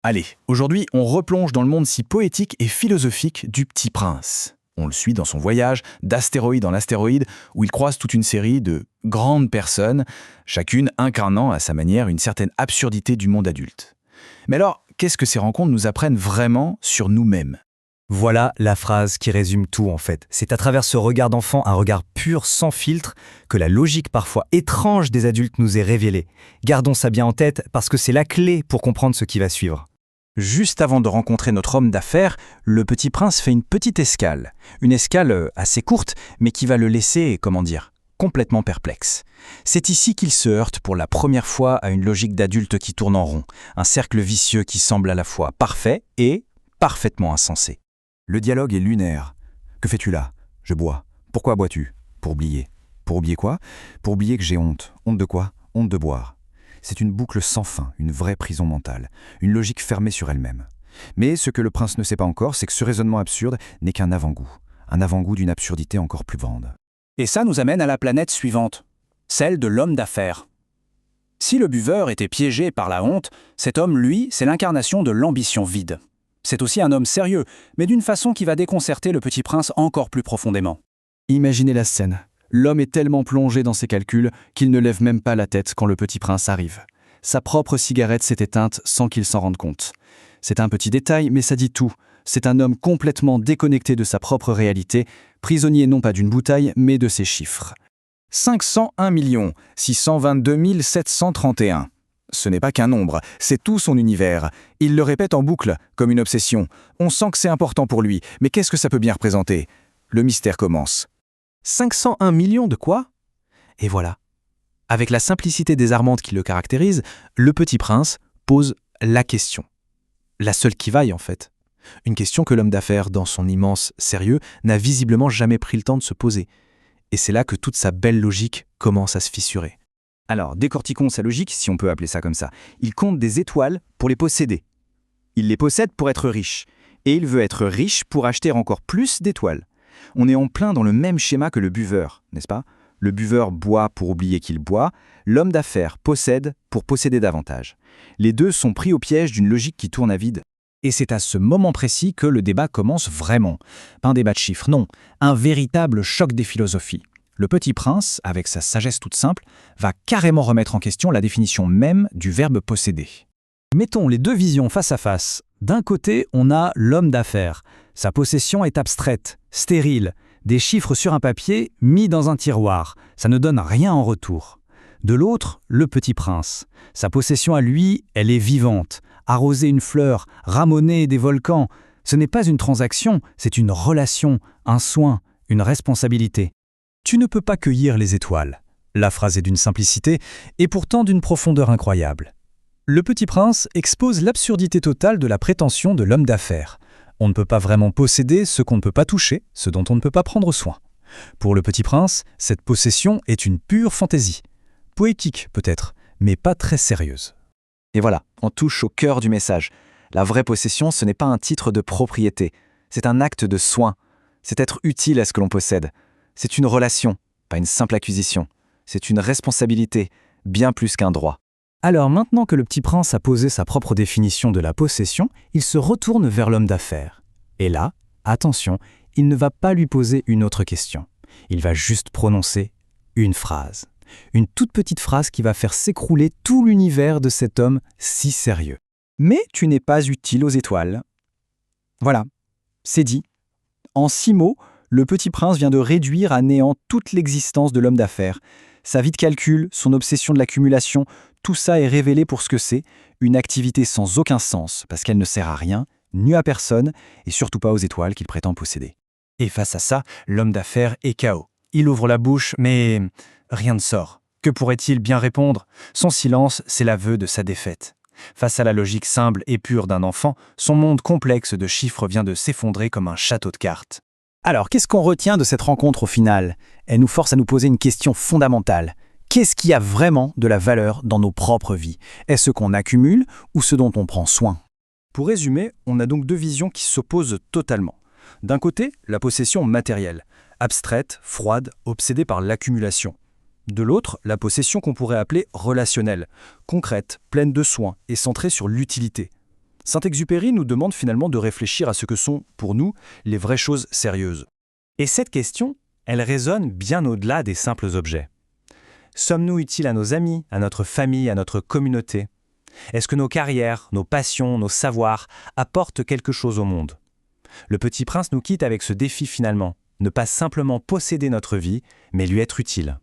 Allez, aujourd'hui, on replonge dans le monde si poétique et philosophique du Petit Prince. On le suit dans son voyage d'astéroïde en astéroïde, où il croise toute une série de grandes personnes, chacune incarnant à sa manière une certaine absurdité du monde adulte. Mais alors, qu'est-ce que ces rencontres nous apprennent vraiment sur nous-mêmes ? Voilà la phrase qui résume tout en fait. C'est à travers ce regard d'enfant, un regard pur, sans filtre, que la logique parfois étrange des adultes nous est révélée. Gardons ça bien en tête parce que c'est la clé pour comprendre ce qui va suivre. Juste avant de rencontrer notre homme d'affaires, le petit prince fait une petite escale. Une escale assez courte, mais qui va le laisser, complètement perplexe. C'est ici qu'il se heurte pour la première fois à une logique d'adulte qui tourne en rond, un cercle vicieux qui semble à la fois parfait et parfaitement insensé. Le dialogue est lunaire. Que fais-tu là ? Je bois. Pourquoi bois-tu ? Pour oublier. Pour oublier quoi ? Pour oublier que j'ai honte. Honte de quoi ? Honte de boire. C'est une boucle sans fin, une vraie prison mentale, une logique fermée sur elle-même. Mais ce que le prince ne sait pas encore, c'est que ce raisonnement absurde n'est qu'un avant-goût d'une absurdité encore plus grande. Et ça nous amène à la planète suivante, celle de l'homme d'affaires. Si le buveur était piégé par la honte, cet homme, lui, c'est l'incarnation de l'ambition vide. C'est aussi un homme sérieux, mais d'une façon qui va déconcerter le petit prince encore plus profondément. Imaginez la scène. L'homme est tellement plongé dans ses calculs qu'il ne lève même pas la tête quand le petit prince arrive. Sa propre cigarette s'est éteinte sans qu'il s'en rende compte. C'est un petit détail, mais ça dit tout. C'est un homme complètement déconnecté de sa propre réalité, prisonnier non pas d'une bouteille, mais de ses chiffres. 501 622 731. Ce n'est pas qu'un nombre, c'est tout son univers. Il le répète en boucle, comme une obsession. On sent que c'est important pour lui, mais qu'est-ce que ça peut bien représenter ? Le mystère commence. 501 millions de quoi ? Et voilà. Avec la simplicité désarmante qui le caractérise, le petit prince pose la question. La seule qui vaille en fait. Une question que l'homme d'affaires, dans son immense sérieux, n'a visiblement jamais pris le temps de se poser. Et c'est là que toute sa belle logique commence à se fissurer. Alors, décortiquons sa logique, si on peut appeler ça comme ça. Il compte des étoiles pour les posséder. Il les possède pour être riche. Et il veut être riche pour acheter encore plus d'étoiles. On est en plein dans le même schéma que le buveur, n'est-ce pas ? Le buveur boit pour oublier qu'il boit, l'homme d'affaires possède pour posséder davantage. Les deux sont pris au piège d'une logique qui tourne à vide. Et c'est à ce moment précis que le débat commence vraiment. Pas un débat de chiffres, non, un véritable choc des philosophies. Le petit prince, avec sa sagesse toute simple, va carrément remettre en question la définition même du verbe posséder. Mettons les deux visions face à face. D'un côté, on a l'homme d'affaires. Sa possession est abstraite, stérile, des chiffres sur un papier mis dans un tiroir. Ça ne donne rien en retour. De l'autre, le petit prince. Sa possession à lui, elle est vivante. Arroser une fleur, ramoner des volcans, ce n'est pas une transaction, c'est une relation, un soin, une responsabilité. Tu ne peux pas cueillir les étoiles. La phrase est d'une simplicité et pourtant d'une profondeur incroyable. Le petit prince expose l'absurdité totale de la prétention de l'homme d'affaires. On ne peut pas vraiment posséder ce qu'on ne peut pas toucher, ce dont on ne peut pas prendre soin. Pour le petit prince, cette possession est une pure fantaisie. Poétique peut-être, mais pas très sérieuse. Et voilà, on touche au cœur du message. La vraie possession, ce n'est pas un titre de propriété. C'est un acte de soin. C'est être utile à ce que l'on possède. C'est une relation, pas une simple acquisition. C'est une responsabilité, bien plus qu'un droit. Alors maintenant que le petit prince a posé sa propre définition de la possession, il se retourne vers l'homme d'affaires. Et là, attention, il ne va pas lui poser une autre question. Il va juste prononcer une phrase. Une toute petite phrase qui va faire s'écrouler tout l'univers de cet homme si sérieux. Mais tu n'es pas utile aux étoiles. Voilà, c'est dit. En 6 mots, le petit prince vient de réduire à néant toute l'existence de l'homme d'affaires. Sa vie de calcul, son obsession de l'accumulation, tout ça est révélé pour ce que c'est, une activité sans aucun sens, parce qu'elle ne sert à rien, ni à personne, et surtout pas aux étoiles qu'il prétend posséder. Et face à ça, l'homme d'affaires est KO. Il ouvre la bouche, mais rien ne sort. Que pourrait-il bien répondre ? Son silence, c'est l'aveu de sa défaite. Face à la logique simple et pure d'un enfant, son monde complexe de chiffres vient de s'effondrer comme un château de cartes. Alors, qu'est-ce qu'on retient de cette rencontre au final ? Elle nous force à nous poser une question fondamentale. Qu'est-ce qui a vraiment de la valeur dans nos propres vies ? Est-ce ce qu'on accumule ou ce dont on prend soin ? Pour résumer, on a donc deux visions qui s'opposent totalement. D'un côté, la possession matérielle, abstraite, froide, obsédée par l'accumulation. De l'autre, la possession qu'on pourrait appeler relationnelle, concrète, pleine de soins et centrée sur l'utilité. Saint-Exupéry nous demande finalement de réfléchir à ce que sont, pour nous, les vraies choses sérieuses. Et cette question, elle résonne bien au-delà des simples objets. Sommes-nous utiles à nos amis, à notre famille, à notre communauté? Est-ce que nos carrières, nos passions, nos savoirs apportent quelque chose au monde? Le Petit Prince nous quitte avec ce défi finalement, ne pas simplement posséder notre vie, mais lui être utile.